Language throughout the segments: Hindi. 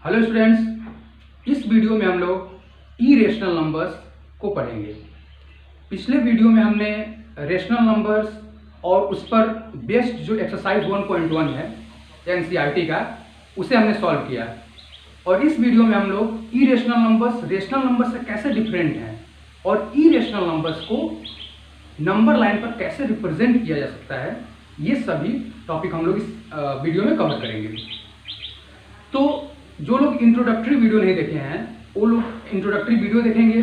हेलो स्टूडेंट्स, इस वीडियो में हम लोग इरेशनल नंबर्स को पढ़ेंगे। पिछले वीडियो में हमने रेशनल नंबर्स और उस पर बेस्ड जो एक्सरसाइज 1.1 है एनसीईआरटी का, उसे हमने सॉल्व किया। और इस वीडियो में हम लोग इरेशनल नंबर्स रेशनल नंबर से कैसे डिफरेंट हैं और इरेशनल नंबर्स को नंबर लाइन पर कैसे रिप्रेजेंट किया जा सकता है, ये सभी टॉपिक हम लोग इस वीडियो में कवर करेंगे। तो जो लोग इंट्रोडक्टरी वीडियो नहीं देखे हैं वो लोग इंट्रोडक्टरी वीडियो देखेंगे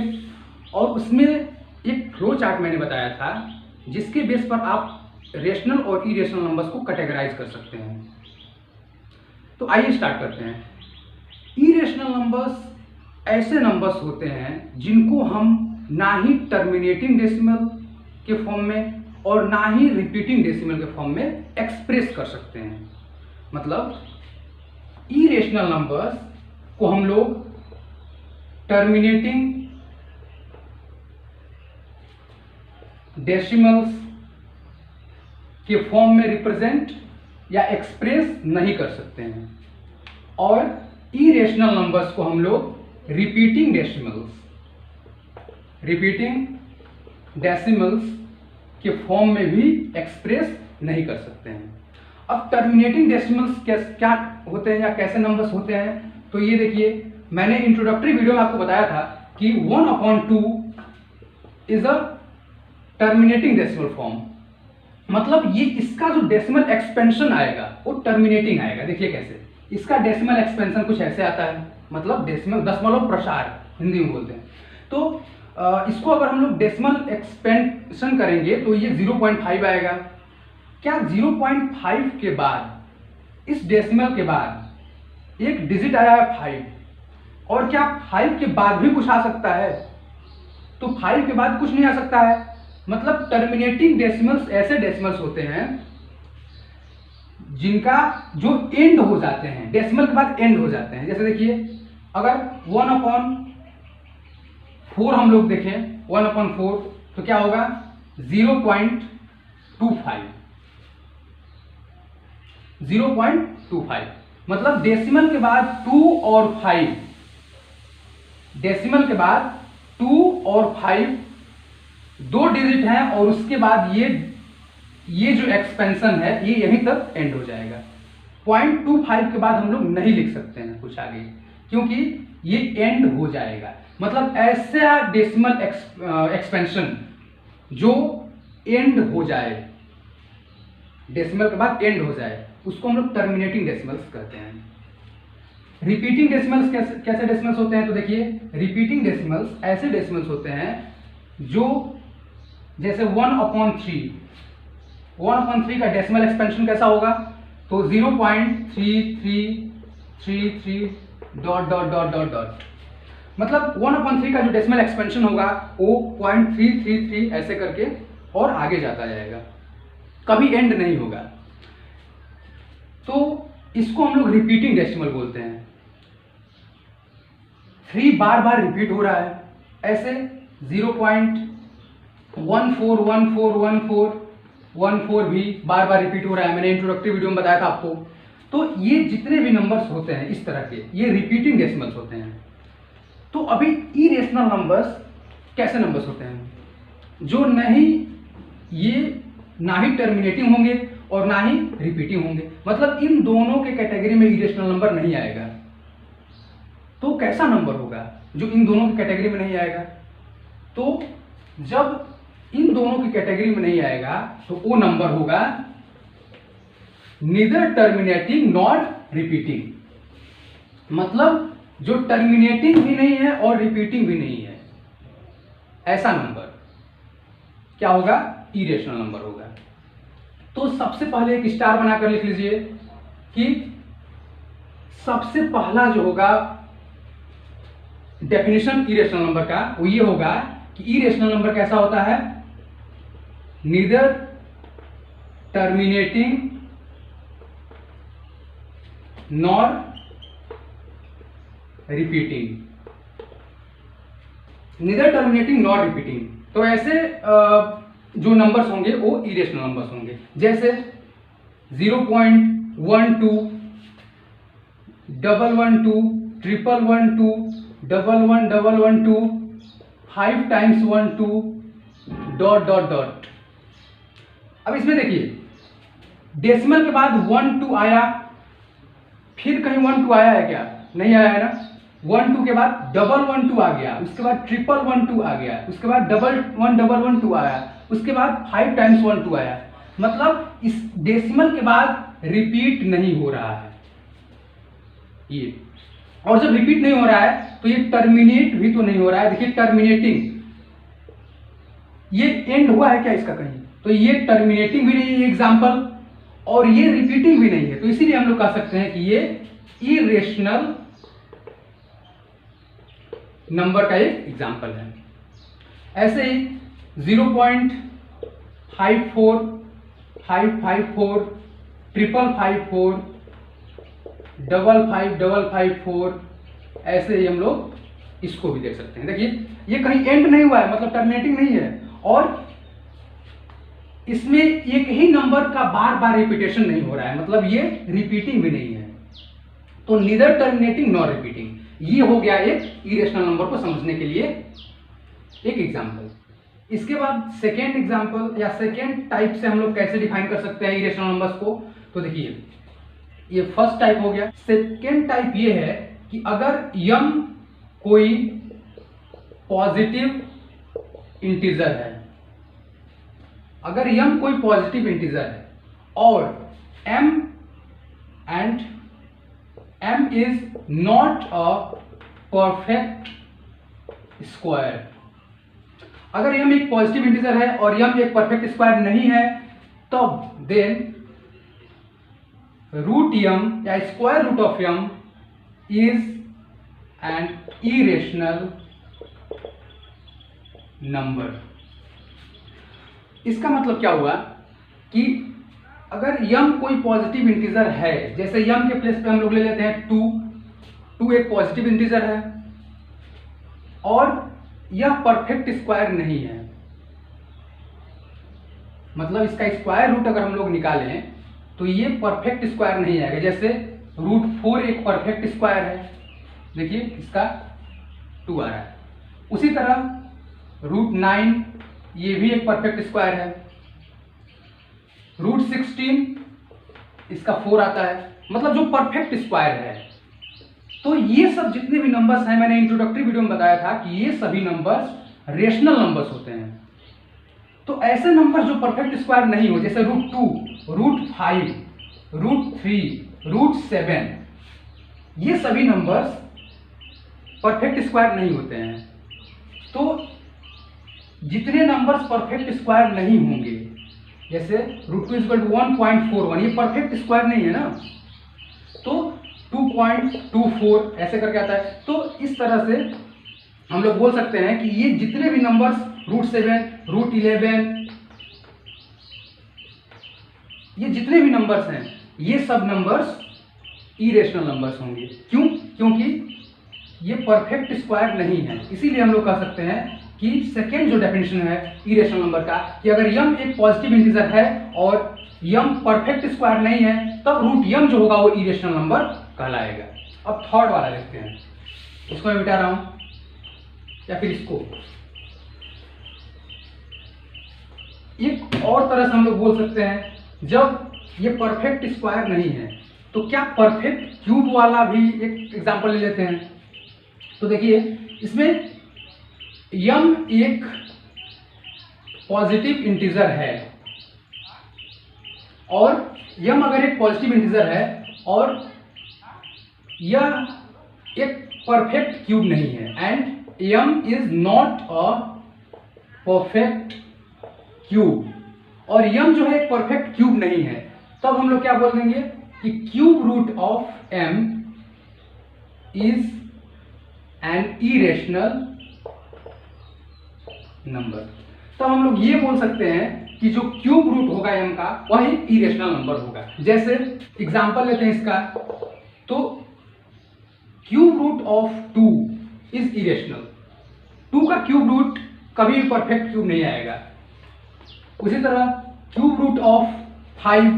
और उसमें एक फ्लो चार्ट मैंने बताया था जिसके बेस पर आप रेशनल और इरेशनल नंबर्स को कैटेगराइज कर सकते हैं। तो आइए स्टार्ट करते हैं। इरेशनल नंबर्स ऐसे नंबर्स होते हैं जिनको हम ना ही टर्मिनेटिंग डेसिमल के फॉर्म में और ना ही रिपीटिंग डेसिमल के फॉर्म में एक्सप्रेस कर सकते हैं। मतलब इरेशनल नंबर्स को हम लोग टर्मिनेटिंग डेसिमल्स के फॉर्म में रिप्रेजेंट या एक्सप्रेस नहीं कर सकते हैं और इरेशनल नंबर्स को हम लोग रिपीटिंग डेसिमल्स के फॉर्म में भी एक्सप्रेस नहीं कर सकते हैं। अब टर्मिनेटिंग डेसिमल्स क्या होते हैं या कैसे नंबर्स होते हैं, तो ये देखिए, मैंने इंट्रोडक्टरी वीडियो में आपको बताया था कि 1/2 is a terminating decimal form. मतलब ये इसका जो डेसिमल एक्सपेंशन आएगा वो टर्मिनेटिंग आएगा। देखिए कैसे, इसका डेसिमल एक्सपेंशन कुछ ऐसे आता है, मतलब डेसिमल दशमलव प्रसार हिंदी में बोलते हैं। तो इसको अगर हम लोग डेसिमल एक्सपेंशन करेंगे तो ये 0.5 आएगा। क्या 0.5 के बाद, इस डेसिमल के बाद एक डिजिट आया है 5, और क्या 5 के बाद भी कुछ आ सकता है? तो 5 के बाद कुछ नहीं आ सकता है। मतलब टर्मिनेटिंग डेसिमल्स ऐसे डेसिमल्स होते हैं जिनका जो एंड हो जाते हैं, डेसिमल के बाद एंड हो जाते हैं। जैसे देखिए, अगर 1/4 हम लोग देखें, 1/4 तो क्या होगा? 0.25। मतलब डेसिमल के बाद 2 और 5, डेसिमल के बाद 2 और 5 दो डिजिट हैं और उसके बाद ये जो एक्सपेंशन है ये यहीं तक एंड हो जाएगा। 0.25 के बाद हम लोग नहीं लिख सकते हैं कुछ आगे, क्योंकि ये एंड हो जाएगा। मतलब ऐसा डेसिमल एक्सपेंशन जो एंड हो जाए, डेसिमल के बाद एंड हो जाए, उसको हम लोग टर्मिनेटिंग डेसिमल्स कहते हैं। रिपीटिंग डेसिमल्स कैसे डेसिमल्स होते हैं? तो देखिए, रिपीटिंग डेसिमल्स ऐसे डेसिमल्स होते हैं जो जैसे 1/3 का डेसिमल एक्सपेंशन कैसा होगा? तो 0.3333 ... मतलब 1/3 का जो डेसिमल एक्सपेंशन होगा वो 0.333 ऐसे करके और आगे जाता जाएगा, कभी एंड नहीं होगा। तो इसको हम लोग रिपीटिंग डेसिमल बोलते हैं। 3 बार बार रिपीट हो रहा है, ऐसे 0.14141414 भी बार बार रिपीट हो रहा है। मैंने इंट्रोडक्टरी वीडियो में बताया था आपको। तो ये जितने भी नंबर्स होते हैं इस तरह के, ये रिपीटिंग डेसिमल्स होते हैं। तो अभी इरेशनल नंबर्स कैसे नंबर्स होते हैं? जो ना ही टर्मिनेटिंग होंगे और ना ही रिपीटिंग होंगे। मतलब इन दोनों के कैटेगरी में इरेशनल नंबर नहीं आएगा। तो कैसा नंबर होगा जो इन दोनों की कैटेगरी में नहीं आएगा? तो जब इन दोनों की कैटेगरी में नहीं आएगा तो वो नंबर होगा नीदर टर्मिनेटिंग नॉर रिपीटिंग। मतलब जो टर्मिनेटिंग भी नहीं है और रिपीटिंग भी नहीं है, ऐसा नंबर क्या होगा? इरेशनल नंबर होगा। तो सबसे पहले एक स्टार बनाकर लिख लीजिए कि सबसे पहला जो होगा डेफिनेशन इरेशनल नंबर का, वो ये होगा कि इरेशनल नंबर कैसा होता है? Neither terminating nor repeating. Neither terminating nor repeating. तो ऐसे जो नंबर्स होंगे वो इरेशनल नंबर्स होंगे। जैसे 0.12, 112, 11112 11112 5 टाइम्स 12 डॉट डॉट डॉट। अब इसमें देखिए डेसिमल के बाद 1 2 आया, फिर कहीं 1 2 आया है क्या? नहीं आया है ना। 1 2 के बाद 112 आ गया, उसके बाद 1112 आ गया, उसके बाद 11112 आया, उसके बाद 5 टाइम्स 12 आया। मतलब इस डेसिमल के बाद रिपीट नहीं हो रहा है ये। और जब रिपीट नहीं हो रहा है तो ये टर्मिनेट भी तो नहीं हो रहा है। देखिए टर्मिनेटिंग, ये एंड हुआ है क्या इसका कहीं? तो ये टर्मिनेटिंग भी नहीं है एग्जाम्पल, और ये रिपीटिंग भी नहीं है। तो इसीलिए हम लोग कह सकते हैं कि ये इरेशनल नंबर का एक एग्जाम्पल है। ऐसे ही 0.54 554 555 5554 ऐसे ही हम लोग इसको भी देख सकते हैं। देखिए ये कहीं एंड नहीं हुआ है, मतलब टर्मिनेटिंग नहीं है, और इसमें एक ही नंबर का बार बार रिपीटेशन नहीं हो रहा है, मतलब ये रिपीटिंग भी नहीं है। तो नीदर टर्मिनेटिंग नॉर रिपीटिंग, ये हो गया एक इरेशनल नंबर को समझने के लिए एक एग्जाम्पल। इसके बाद सेकेंड एग्जाम्पल या सेकेंड टाइप से हम लोग कैसे डिफाइन कर सकते हैं इरेशनल नंबर्स को? तो देखिए ये फर्स्ट टाइप हो गया। सेकेंड टाइप ये है कि अगर यम कोई पॉजिटिव इंटीजर है, अगर यम कोई पॉजिटिव इंटीजर है और m and m is not a perfect square, अगर यम एक पॉजिटिव इंटीजर है और यम एक परफेक्ट स्क्वायर नहीं है, तब देन रूट यम या square root of m is an irrational number. इसका मतलब क्या हुआ कि अगर यम कोई पॉजिटिव इंटीजर है, जैसे यम के प्लेस पे हम लोग ले लेते हैं 2 एक पॉजिटिव इंटीजर है और यह परफेक्ट स्क्वायर नहीं है, मतलब इसका स्क्वायर रूट अगर हम लोग निकालें तो ये परफेक्ट स्क्वायर नहीं आएगा। जैसे √4 एक परफेक्ट स्क्वायर है, देखिए इसका 2 आ रहा है। उसी तरह √9 ये भी एक परफेक्ट स्क्वायर है, √16 इसका 4 आता है, मतलब जो परफेक्ट स्क्वायर है। तो ये सब जितने भी नंबर्स हैं, मैंने इंट्रोडक्टरी वीडियो में बताया था कि ये सभी नंबर्स रेशनल नंबर्स होते हैं। तो ऐसे नंबर जो परफेक्ट स्क्वायर नहीं हो, जैसे √2 √5 √3 √7, ये सभी नंबर्स परफेक्ट स्क्वायर नहीं होते हैं। तो जितने नंबर्स परफेक्ट स्क्वायर नहीं होंगे, जैसे √2 = 1.41, ये परफेक्ट स्क्वायर नहीं है ना, तो 2.24 ऐसे करके आता है। तो इस तरह से हम लोग बोल सकते हैं कि ये जितने भी नंबर्स √7 √11, ये जितने भी नंबर्स हैं, ये सब नंबर्स इरेशनल नंबर्स होंगे। क्यों? क्योंकि ये परफेक्ट स्क्वायर नहीं है। इसीलिए हम लोग कह सकते हैं कि सेकेंड जो डेफिनेशन है इरेशनल नंबर का, कि अगर यम एक पॉजिटिव इंटीजर है और यम परफेक्ट स्क्वायर नहीं है, तब रूट यम जो होगा वो इरेशनल नंबर कहलाएगा। अब थर्ड वाला देखते हैं, इसको मैं मिटा रहा हूं या फिर इसको। एक और तरह से हम लोग बोल सकते हैं, जब ये परफेक्ट स्क्वायर नहीं है तो क्या परफेक्ट क्यूब वाला भी एक एग्जांपल ले लेते हैं। तो देखिए इसमें यम एक पॉजिटिव इंटीजर है और यम अगर एक पॉजिटिव इंटीजर है और यह एक परफेक्ट क्यूब नहीं है, and m is not a perfect cube, और यम जो है एक परफेक्ट क्यूब नहीं है, तब हम लोग क्या बोल देंगे कि cube root of m is an irrational number. तब हम लोग ये बोल सकते हैं कि जो क्यूब रूट होगा एम का वह एक इरेशनल नंबर होगा। जैसे एग्जांपल लेते हैं इसका, तो cube root of 2 is irrational. 2 का क्यूब रूट कभी भी परफेक्ट क्यूब नहीं आएगा। उसी तरह cube root of 5,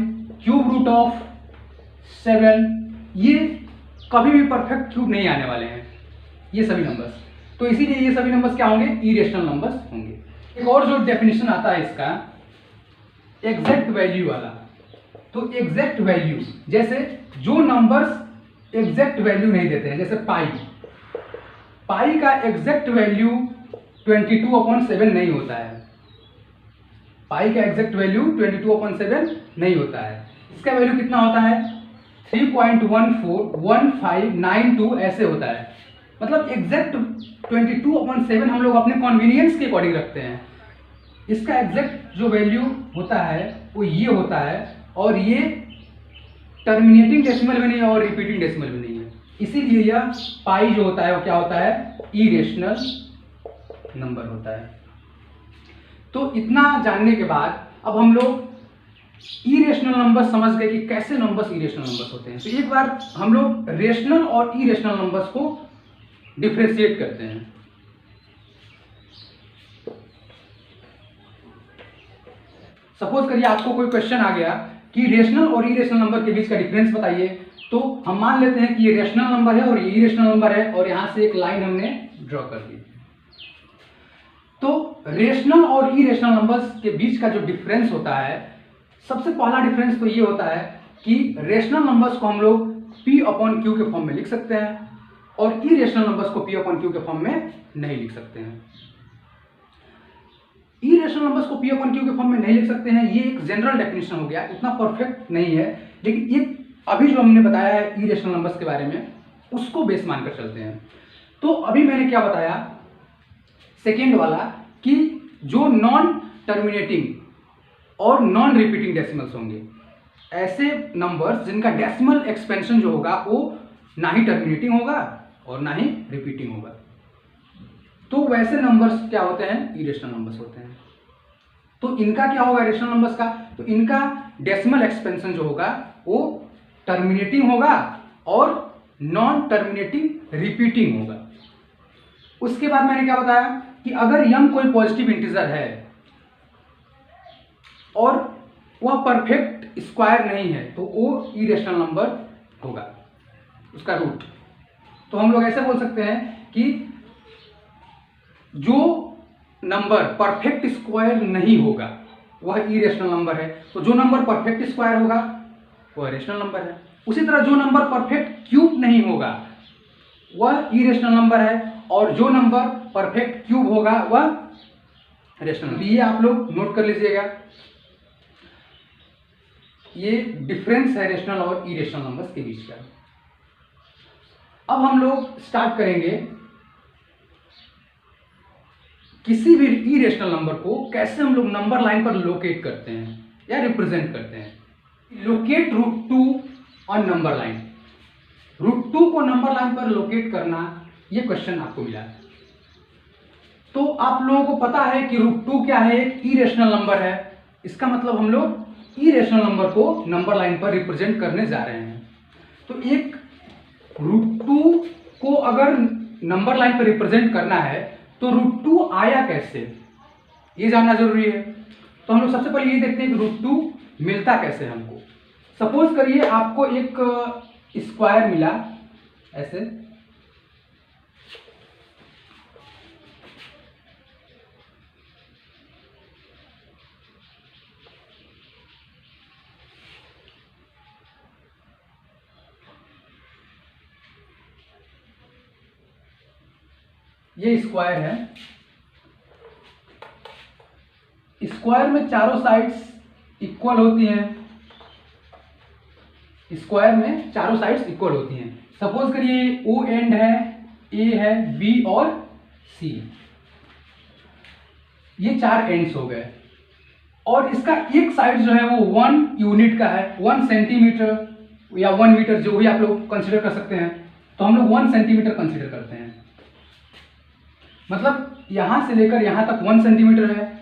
cube root of 7, ये कभी भी परफेक्ट क्यूब नहीं आने वाले हैं ये सभी नंबर्स। तो इसीलिए ये सभी नंबर्स क्या होंगे, इरेशनल नंबर्स होंगे। एक और जो डेफिनेशन आता है इसका, एग्जैक्ट वैल्यू वाला। तो एग्जैक्ट वैल्यू, जैसे जो नंबर्स एग्जैक्ट वैल्यू नहीं देते हैं, जैसे पाई का एग्जैक्ट वैल्यू 22/7 नहीं होता है। पाई का एग्जैक्ट वैल्यू 22/7 नहीं होता है। इसका वैल्यू कितना होता है, 3.141592 ऐसे होता है। मतलब एग्जैक्ट 22/7 हम लोग अपने कन्वीनियंस के अकॉर्डिंग रखते हैं। इसका एग्जैक्ट जो वैल्यू होता है वो ये होता है, और ये टर्मिनेटिंग डेसिमल में नहीं है और रिपीटिंग डेसिमल में नहीं है। इसीलिए यह पाई जो होता है वो क्या होता है, इरेशनल नंबर होता है। तो इतना जानने के बाद अब हम लोग इरेशनल नंबर समझ गए कि कैसे नंबर्स इरेशनल नंबर्स होते हैं। तो एक बार हम लोग रेशनल और इरेशनल नंबर्स को डिफरेंशिएट करते हैं। सपोज करिए आपको कोई क्वेश्चन आ गया कि रेशनल और इरेशनल नंबर के बीच का डिफरेंस बताइए। तो हम मान लेते हैं कि ये रेशनल नंबर है और ये इरेशनल नंबर है, और यहां से एक लाइन हमने ड्रॉ कर दी। तो रेशनल और इरेशनल नंबर्स के बीच का जो डिफरेंस होता है, सबसे पहला डिफरेंस तो ये होता है कि रेशनल नंबर्स को हम लोग P/Q के फॉर्म में लिख सकते हैं, और इरेशनल नंबर्स को P/Q के फॉर्म में नहीं लिख सकते हैं। इरेशनल नंबर्स को P/Q के फॉर्म में नहीं लिख सकते हैं, ये एक जनरल डेफिनेशन हो गया, उतना परफेक्ट नहीं है, लेकिन ये अभी जो हमने बताया है इरेशनल नंबर्स के बारे में, उसको बेस मानकर चलते हैं। तो अभी मैंने क्या बताया, सेकेंड वाला, कि जो नॉन टर्मिनेटिंग और नॉन रिपीटिंग डेसिमल्स होंगे, ऐसे नंबर्स जिनका डेसिमल एक्सपेंशन जो होगा वो ना ही टर्मिनेटिंग होगा और ना ही रिपीटिंग होगा, तो वैसे नंबर्स क्या होते हैं, इरेशनल नंबर्स होते हैं। तो इनका क्या होगा रेशनल नंबर्स का, तो इनका डेसिमल एक्सपेंशन जो होगा वो टर्मिनेटिंग होगा और नॉन टर्मिनेटिंग रिपीटिंग होगा। उसके बाद मैंने क्या बताया कि अगर यम कोई पॉजिटिव इंटीजर है और वह परफेक्ट स्क्वायर नहीं है तो वो इरेशनल नंबर होगा, उसका रूट। तो हम लोग ऐसे बोल सकते हैं कि जो नंबर परफेक्ट स्क्वायर नहीं होगा वह इरेशनल नंबर है, तो जो नंबर परफेक्ट स्क्वायर होगा वह रेशनल नंबर है। उसी तरह जो नंबर परफेक्ट क्यूब नहीं होगा वह इरेशनल नंबर है, और जो नंबर परफेक्ट क्यूब होगा वह रेशनल। ये आप लोग नोट कर लीजिएगा, ये डिफरेंस है रेशनल और इरेशनल नंबर्स के बीच का। अब हम लोग स्टार्ट करेंगे किसी भी इरेशनल नंबर को कैसे हम लोग नंबर लाइन पर लोकेट करते हैं या रिप्रेजेंट करते हैं। Locate √2 on number line. √2 को नंबर लाइन पर लोकेट करना, ये क्वेश्चन आपको मिला। तो आप लोगों को पता है कि √2 क्या है, एक इरेशनल नंबर है। इसका मतलब हम लोग इरेशनल नंबर को नंबर लाइन पर रिप्रेजेंट करने जा रहे हैं। तो एक √2 को अगर नंबर लाइन पर रिप्रेजेंट करना है तो √2 आया कैसे, ये जानना जरूरी है। तो हम लोग सबसे पहले ये देखते हैं कि √2 मिलता कैसे हमको। सपोज करिए आपको एक स्क्वायर मिला ऐसे, ये स्क्वायर है। स्क्वायर में चारों साइड्स इक्वल होती हैं, स्क्वायर में चारों साइड्स इक्वल होती हैं। सपोज करिए ओ एंड है, ए है, बी और सी, ये चार एंड्स हो गए, और इसका एक साइड जो है वो 1 यूनिट का है, 1 सेंटीमीटर या 1 मीटर, जो भी आप लोग कंसिडर कर सकते हैं। तो हम लोग 1 सेंटीमीटर कंसिडर करते हैं, मतलब यहां से लेकर यहां तक 1 सेंटीमीटर है,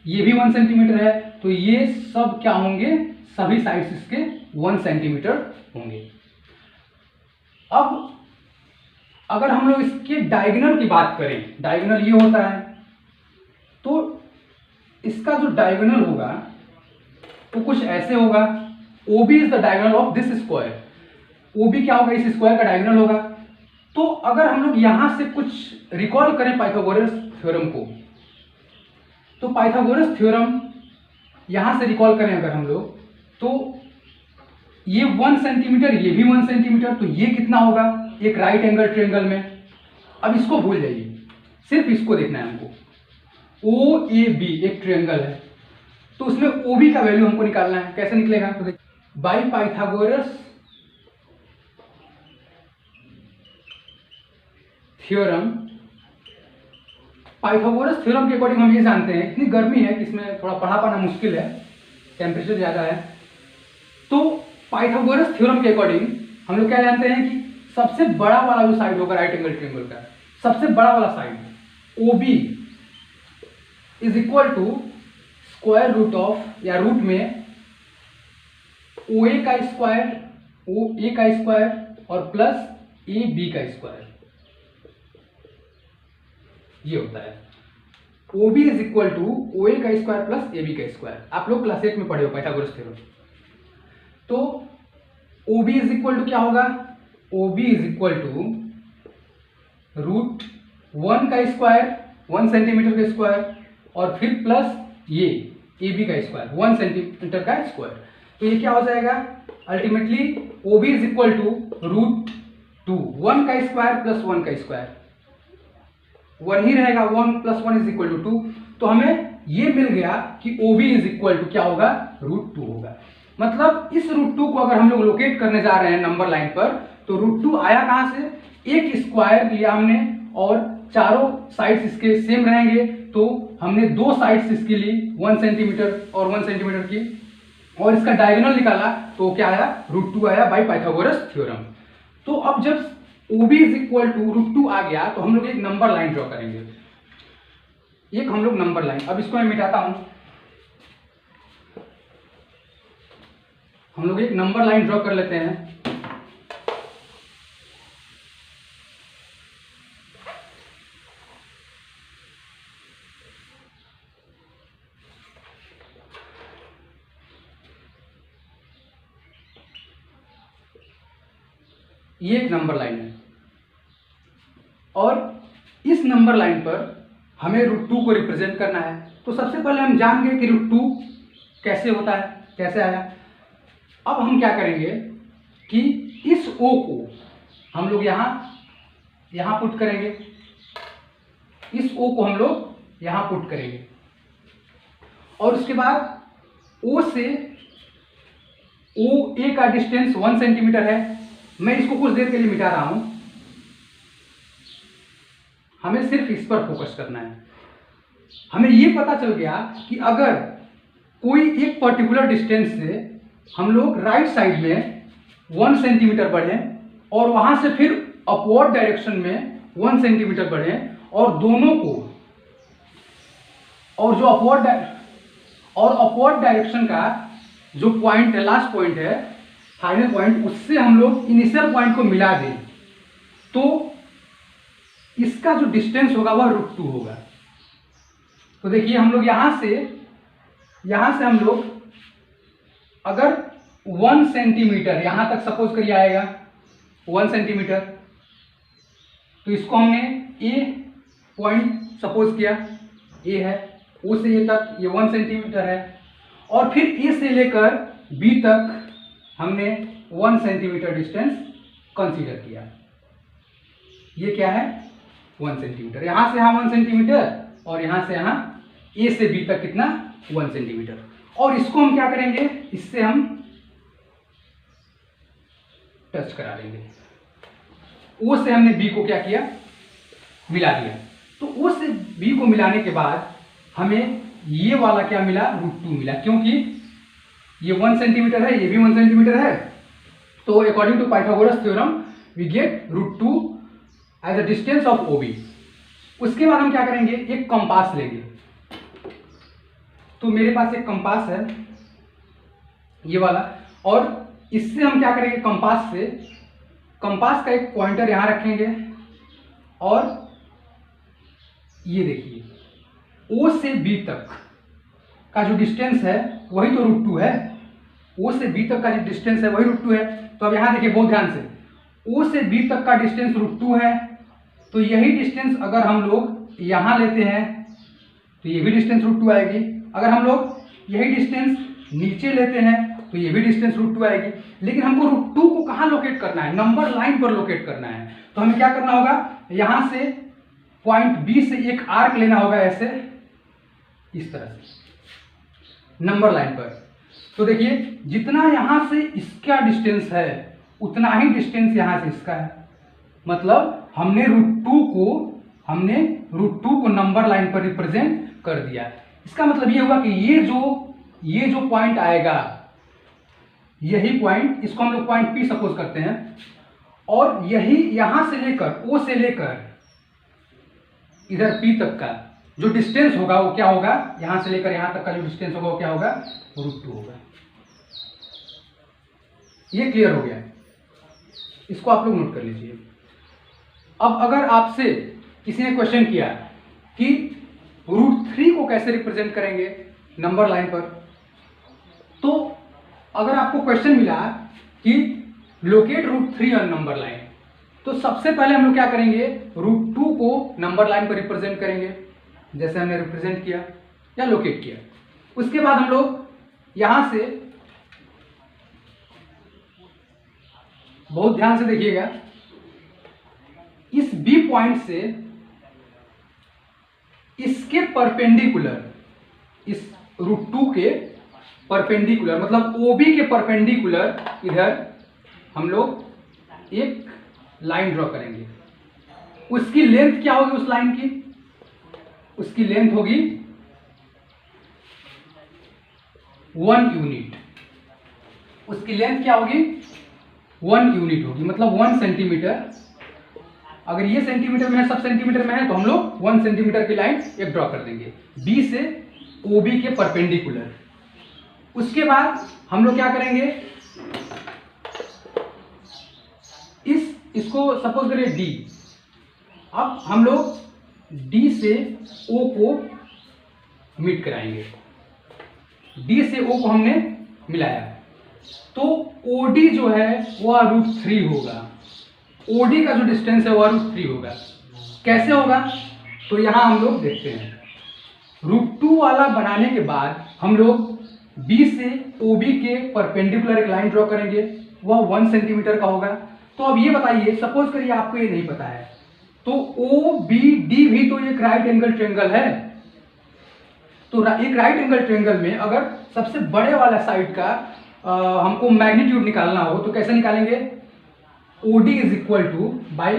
ये भी 1 सेंटीमीटर है, तो ये सब क्या होंगे, सभी साइड्स इसके 1 सेंटीमीटर होंगे। अब अगर हम लोग इसके डायगोनल की बात करें, डायगोनल ये होता है, तो इसका जो डायगोनल होगा वो कुछ ऐसे होगा। OB is the diagonal of this square. O B क्या होगा, इस स्क्वायर का डायगोनल होगा। तो अगर हम लोग यहां से कुछ रिकॉल करें पाइथागोरस थ्योरम को, तो पाइथागोरस थ्योरम यहां से रिकॉल करें अगर हम लोग, तो ये 1 सेंटीमीटर, ये भी 1 सेंटीमीटर, तो ये कितना होगा एक राइट एंगल ट्रायंगल में। अब इसको भूल जाइए, सिर्फ इसको देखना है हमको। ओ ए बी एक ट्रायंगल है, तो उसमें ओ बी का वैल्यू हमको निकालना है। कैसे निकलेगा, तो देखिए by Pythagoras theorem, Pythagoras theorem के अकॉर्डिंग हम ये जानते हैं, इतनी गर्मी है कि इसमें थोड़ा पढ़ा पाना मुश्किल है, टेम्परेचर ज़्यादा है। तो पाइथागोरस थ्योरम के अकॉर्डिंग हम लोग क्या जानते हैं कि सबसे बड़ा वाला जो साइड होगा राइट एंगल ट्रायंगल का, सबसे बड़ा वाला side O B is equal to square root of, या रूट में ओ ए का स्क्वायर और प्लस ए बी का स्क्वायर, ये होता है। O B is equal to O A का स्क्वायर प्लस ए बी का स्क्वायर। आप लोग क्लास 8 में पढ़े हो पाइथागोरस थ्योरम। तो O B is equal to क्या होगा, O B is equal to root 1 का स्क्वायर, 1 सेंटीमीटर का स्क्वायर, और फिर प्लस ये ए बी का स्क्वायर, 1 सेंटीमीटर का स्क्वायर। तो ये क्या हो जाएगा ultimately, O B is equal to root 2, 1 का स्क्वायर प्लस 1 का स्क्वायर, 1 ही रहेगा, 1 प्लस 1 इज इक्वल टू 2। तो हमें ये मिल गया कि O B is equal to क्या होगा, रूट 2 होगा। मतलब इस रूट 2 को अगर हम लोग लोकेट करने जा रहे हैं नंबर लाइन पर, तो रूट 2 आया कहां से, एक स्क्वायर लिया हमने और चारों साइड्स इसके सेम रहेंगे, तो हमने दो साइड्स इसके लिए 1 सेंटीमीटर और 1 सेंटीमीटर की, और इसका डायगोनल निकाला तो क्या आया, रूट 2 आया बाय पाइथागोरस थ्योरम। तो अब जब O B is equal to root 2 आ गया, तो हम लोग एक नंबर लाइन ड्रॉ करेंगे, एक हम लोग नंबर लाइन। अब इसको मैं मिटाता हूं, हम लोग एक नंबर लाइन ड्रॉ कर लेते हैं। ये एक नंबर लाइन है, और इस नंबर लाइन पर हमें रूट 2 को रिप्रेजेंट करना है। तो सबसे पहले हम जान गए कि रूट 2 कैसे होता है, कैसे आया। अब हम क्या करेंगे कि इस ओ को हम लोग यहां पुट करेंगे, इस ओ को हम लोग यहां पुट करेंगे, और उसके बाद ओ से ओ ए का डिस्टेंस 1 सेंटीमीटर है। मैं इसको कुछ देर के लिए मिटा रहा हूं, हमें सिर्फ इस पर फोकस करना है। हमें यह पता चल गया कि अगर कोई एक पर्टिकुलर डिस्टेंस से हम लोग राइट साइड में 1 सेंटीमीटर बढ़े, और वहां से फिर अपवर्ड डायरेक्शन में 1 सेंटीमीटर बढ़े, और दोनों को, और जो अपवर्ड डायरेक्शन का जो पॉइंट है, लास्ट पॉइंट है, फाइनल पॉइंट, उससे हम लोग इनिशियल पॉइंट को मिला दें, तो इसका जो डिस्टेंस होगा वह रूट 2 होगा। तो देखिए हम लोग यहां से हम लोग अगर 1 सेंटीमीटर यहां तक सपोज करिए आएगा 1 सेंटीमीटर, तो इसको हमने ए पॉइंट सपोज किया, ए है, ओ से ए तक ये 1 सेंटीमीटर है, और फिर ए से लेकर बी तक हमने 1 सेंटीमीटर डिस्टेंस कंसीडर किया। ये क्या है, 1 सेंटीमीटर। यहां से यहां 1 सेंटीमीटर, और यहां से यहां ए से बी तक कितना, 1 सेंटीमीटर। और इसको हम क्या करेंगे, इससे हम टच करा देंगे। ओ से हमने बी को क्या किया, मिला दिया। तो ओ से बी को मिलाने के बाद हमें ये वाला क्या मिला, रूट 2 मिला, क्योंकि ये 1 सेंटीमीटर है, ये भी 1 सेंटीमीटर है। तो according to Pythagoras theorem we get root 2 as a distance of O B. उसके बाद हम क्या करेंगे, एक कंपास लेंगे। तो मेरे पास एक कंपास है, ये वाला, और इससे हम क्या करेंगे, कंपास का एक पॉइंटर यहां रखेंगे, और ये देखिए ओ से बी तक का जो डिस्टेंस है वही तो रूट 2 है। ओ से बी तक का जो डिस्टेंस है वही √2 है। तो अब यहाँ देखिए बहुत ध्यान से, ओ से बी तक का डिस्टेंस √2 है, तो यही डिस्टेंस अगर हम लोग यहाँ लेते हैं तो ये भी डिस्टेंस √2 आएगी। अगर हम लोग यही डिस्टेंस नीचे लेते हैं तो ये भी डिस्टेंस √2 आएगी। लेकिन हमको √2 को कहाँ लोकेट करना है, नंबर लाइन पर लोकेट करना है। तो हमें क्या करना होगा, यहाँ से पॉइंट बी से एक आर्क लेना होगा ऐसे, इस तरह से नंबर लाइन पर। तो देखिए जितना यहाँ से इसका डिस्टेंस है उतना ही डिस्टेंस यहाँ से इसका है। मतलब हमने √2 को नंबर लाइन पर रिप्रेजेंट कर दिया। इसका मतलब ये हुआ कि ये जो पॉइंट आएगा, यही पॉइंट, इसको हम लोग पॉइंट P सपोज करते हैं, और यही यहां से लेकर O से लेकर इधर P तक का जो डिस्टेंस होगा वो क्या होगा, यहां से लेकर यहां तक का जो डिस्टेंस होगा वो क्या होगा, √2 होगा। ये क्लियर हो गया, इसको आप लोग नोट कर लीजिए। अब अगर आपसे किसी ने क्वेश्चन किया कि √3 को कैसे रिप्रेजेंट करेंगे नंबर लाइन पर, तो अगर आपको क्वेश्चन मिला कि लोकेट √3 ऑन नंबर लाइन, तो सबसे पहले हम लोग क्या करेंगे, √2 को नंबर लाइन पर रिप्रेजेंट करेंगे जैसे हमने रिप्रेजेंट किया या लोकेट किया। उसके बाद हम लोग यहां से, बहुत ध्यान से देखिएगा, इस B पॉइंट से इसके परपेंडिकुलर, इस √2 के परपेंडिकुलर, मतलब OB के परपेंडिकुलर इधर हम लोग एक लाइन ड्रॉ करेंगे। उसकी लेंथ क्या होगी उस लाइन की, उसकी लेंथ होगी 1 यूनिट। उसकी लेंथ क्या होगी, 1 यूनिट होगी, मतलब 1 सेंटीमीटर। अगर ये सेंटीमीटर में है, सब सेंटीमीटर में है, तो हम लोग 1 सेंटीमीटर की लाइन एक ड्रॉ कर देंगे B से OB के परपेंडिकुलर। उसके बाद हम लोग क्या करेंगे, इसको सपोज करिए D। अब हम लोग D से O को मीट कराएंगे। D से O को हमने मिलाया तो OD जो है वह √3 होगा। OD का जो डिस्टेंस है वह √3 होगा। कैसे होगा, तो यहां हम लोग देखते हैं, √2 वाला बनाने के बाद हम लोग B से OB के परपेंडिकुलर एक लाइन ड्रॉ करेंगे, वह 1 सेंटीमीटर का होगा। तो अब ये बताइए, सपोज करिए आपको ये नहीं पता है, तो OBD भी तो एक राइट एंगल ट्रायंगल है। तो एक राइट एंगल ट्रायंगल में अगर सबसे बड़े वाला साइड का हमको मैग्नीट्यूड निकालना हो तो कैसे निकालेंगे, OD is equal to by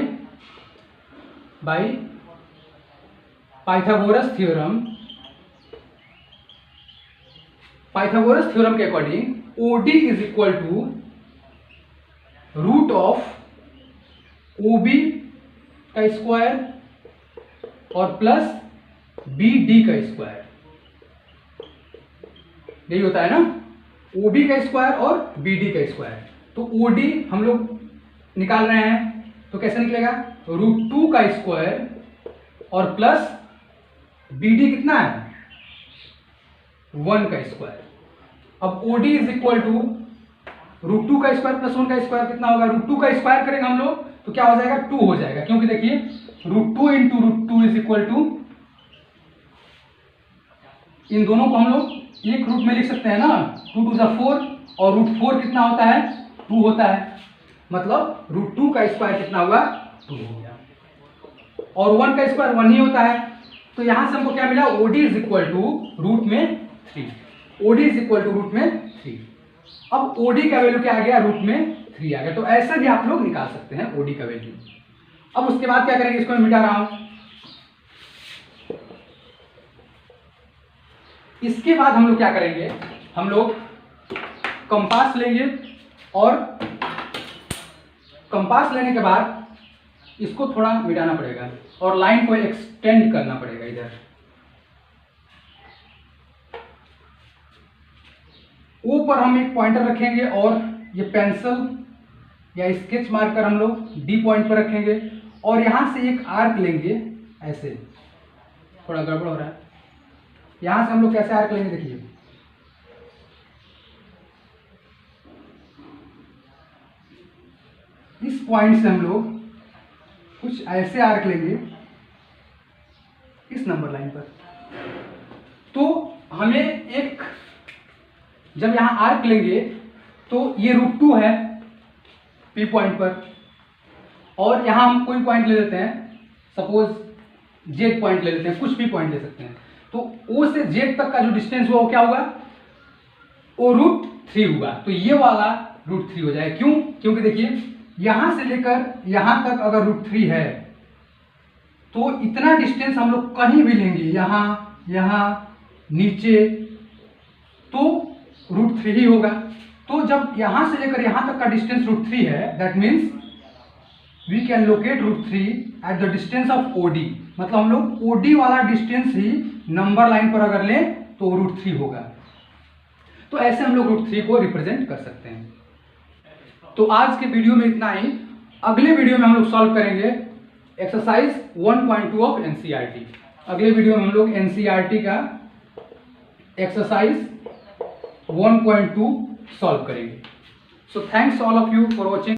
Pythagoras theorem के according OD is equal to root of OB का स्क्वायर और प्लस BD का स्क्वायर। यही होता है ना, OB का स्क्वायर और BD का स्क्वायर। तो OD हम लोग निकाल रहे हैं तो कैसे निकलेगा, √2 का स्क्वायर और प्लस BD कितना है, 1 का स्क्वायर। अब OD इज इक्वल टू √2 का स्क्वायर प्लस 1 का स्क्वायर कितना होगा, √2 का स्क्वायर करेंगे हम लोग तो क्या हो जाएगा, 2 हो जाएगा। क्योंकि देखिए √2 इंटू √2 इज इक्वल टू, इन दोनों को हम लोग एक रूट में लिख सकते हैं ना, 2 2 जा 4 और √4 कितना होता है, 2 होता है। मतलब √2 का स्क्वायर कितना हुआ, 2 हो गया, और 1 का स्क्वायर 1 ही होता है। तो यहां से हमको क्या मिला, OD is equal to root में 3, OD is equal to root में 3। अब OD का वैल्यू क्या आ गया, रूट में 3 आ गया। तो ऐसे भी आप लोग निकाल सकते हैं OD का वैल्यू। अब उसके बाद क्या करेंगे, इसको मैं मिटा रहा हूं। इसके बाद हम लोग क्या करेंगे, हम लोग कंपास लेंगे और कंपास लेने के बाद इसको थोड़ा मिटाना पड़ेगा और लाइन को एक्सटेंड करना पड़ेगा इधर। O पर हम एक पॉइंटर रखेंगे और ये पेंसिल या स्केच मार्कर हम लोग D पॉइंट पर रखेंगे और यहां से एक आर्क लेंगे ऐसे। थोड़ा गड़बड़ हो रहा है, यहां से हम लोग कैसे आर्क लेंगे, देखिए इस पॉइंट से हम लोग कुछ ऐसे आर्क लेंगे इस नंबर लाइन पर। तो हमें एक जब यहां आर्क लेंगे तो ये √2 है P पॉइंट पर, और यहां हम कोई पॉइंट ले लेते हैं, सपोज Z पॉइंट ले लेते हैं, कुछ भी पॉइंट ले सकते हैं। तो O से Z तक का जो डिस्टेंस हुआ वो क्या होगा, वो √3 होगा। तो ये वाला √3 हो जाएगा। क्यों? क्योंकि देखिए यहां से लेकर यहां तक अगर √3 है तो इतना डिस्टेंस हम लोग कहीं भी लेंगे, यहां नीचे, तो √3 ही होगा। तो जब यहां से लेकर यहां तक का डिस्टेंस √3 है, that means we can locate √3 at the distance of OD। मतलब हम लोग OD वाला डिस्टेंस ही नंबर लाइन पर अगर लें तो √3 होगा। तो ऐसे हम लोग √3 को रिप्रेजेंट कर सकते हैं। तो आज के वीडियो में इतना ही। अगले वीडियो में हम लोग सॉल्व करेंगे एक्सरसाइज 1.2 ऑफ NCERT। अगले वीडियो में हम लोग NCERT का एक्सरसाइज 1.2 सॉल्व करेंगे। So thanks all of you for watching.